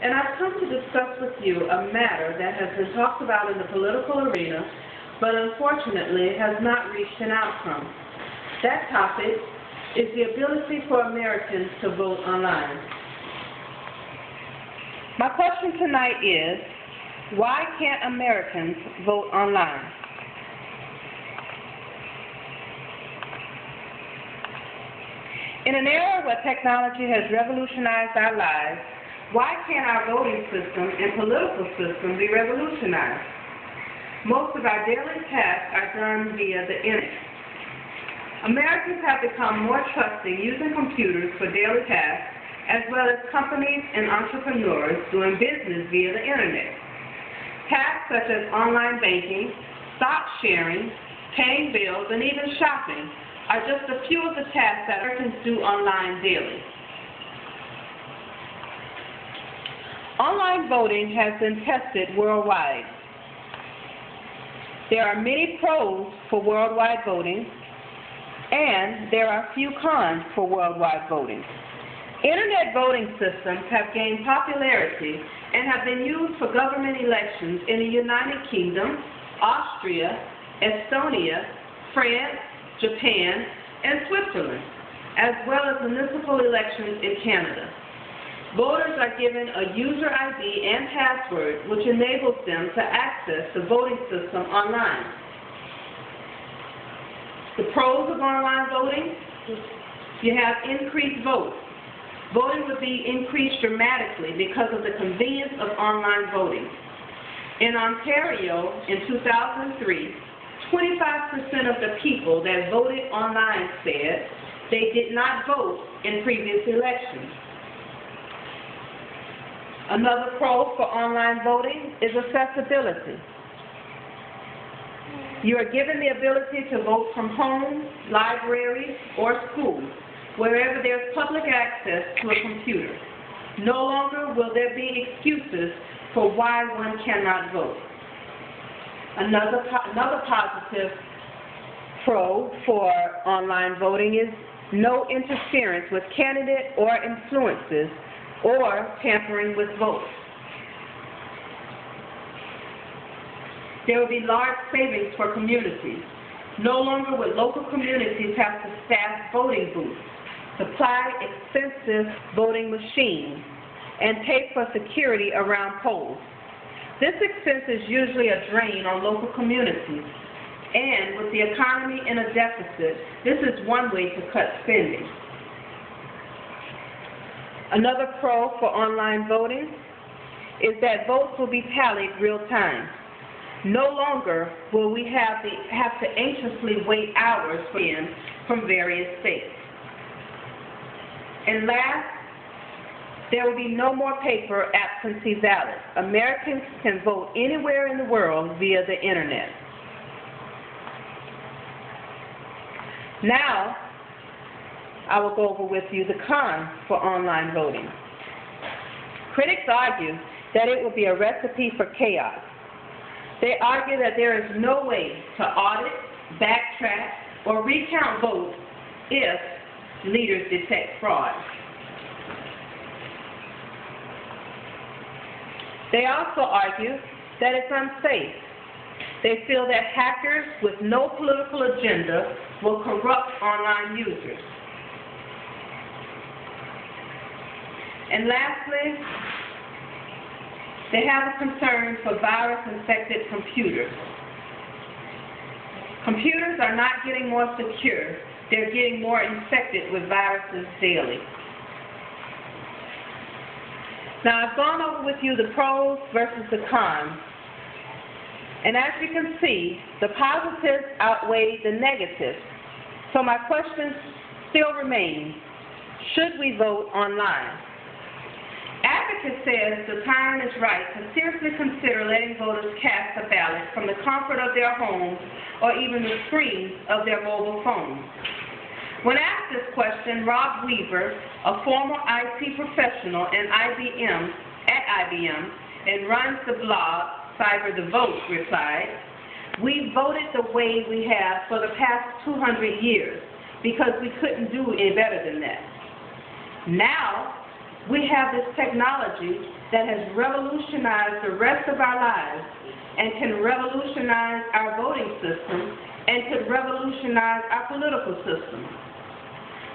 and I've come to discuss with you a matter that has been talked about in the political arena, but unfortunately has not reached an outcome. That topic is the ability for Americans to vote online. My question tonight is, why can't Americans vote online? In an era where technology has revolutionized our lives, why can't our voting system and political system be revolutionized? Most of our daily tasks are done via the internet. Americans have become more trusting using computers for daily tasks, as well as companies and entrepreneurs doing business via the internet. Tasks such as online banking, stock sharing, paying bills, and even shopping are just a few of the tasks that Americans do online daily. Online voting has been tested worldwide. There are many pros for worldwide voting, and there are few cons for worldwide voting. Internet voting systems have gained popularity and have been used for government elections in the United Kingdom, Austria, Estonia, France, Japan, and Switzerland, as well as municipal elections in Canada. Voters are given a user ID and password, which enables them to access the voting system online. The pros of online voting: you have increased votes. Voting would be increased dramatically because of the convenience of online voting. In Ontario, in 2003, 25% of the people that voted online said they did not vote in previous elections. Another pro for online voting is accessibility. You are given the ability to vote from home, libraries, or schools, wherever there's public access to a computer. No longer will there be excuses for why one cannot vote. Another positive pro for online voting is no interference with candidate or influences or tampering with votes. There will be large savings for communities. No longer would local communities have to staff voting booths, supply expensive voting machines, and pay for security around polls. This expense is usually a drain on local communities, and with the economy in a deficit, this is one way to cut spending. Another pro for online voting is that votes will be tallied real time. No longer will we have to anxiously wait hours for in from various states. And last, there will be no more paper absentee ballots. Americans can vote anywhere in the world via the internet. Now, I will go over with you the cons for online voting. Critics argue that it will be a recipe for chaos. They argue that there is no way to audit, backtrack, or recount votes if leaders detect fraud. They also argue that it's unsafe. They feel that hackers with no political agenda will corrupt online users. And lastly, they have a concern for virus-infected computers. Computers are not getting more secure. They're getting more infected with viruses daily. Now, I've gone over with you the pros versus the cons. And as you can see, the positives outweigh the negatives. So my question still remains, should we vote online? Advocate says the time is right to seriously consider letting voters cast a ballot from the comfort of their homes or even the screens of their mobile phones. When asked this question, Rob Weaver, a former IT professional at IBM, and runs the blog Cyber the Vote, replied, "We voted the way we have for the past 200 years because we couldn't do any better than that. Now, we have this technology that has revolutionized the rest of our lives and can revolutionize our voting system and could revolutionize our political system.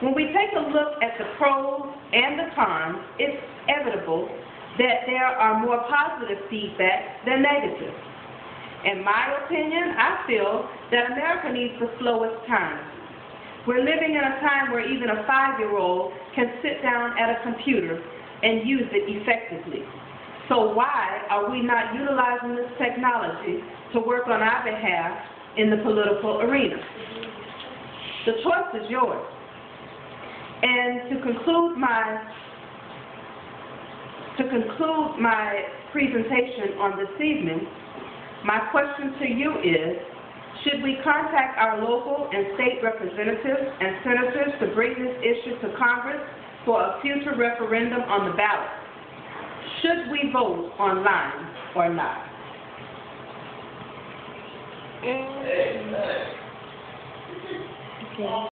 When we take a look at the pros and the cons, it's inevitable that there are more positive feedback than negative. In my opinion, I feel that America needs to slow its time. We're living in a time where even a 5-year-old can sit down at a computer and use it effectively. So why are we not utilizing this technology to work on our behalf in the political arena? The choice is yours. And to conclude my presentation on this evening, my question to you is, should we contact our local and state representatives and senators to bring this issue to Congress for a future referendum on the ballot? Should we vote online or not? Okay.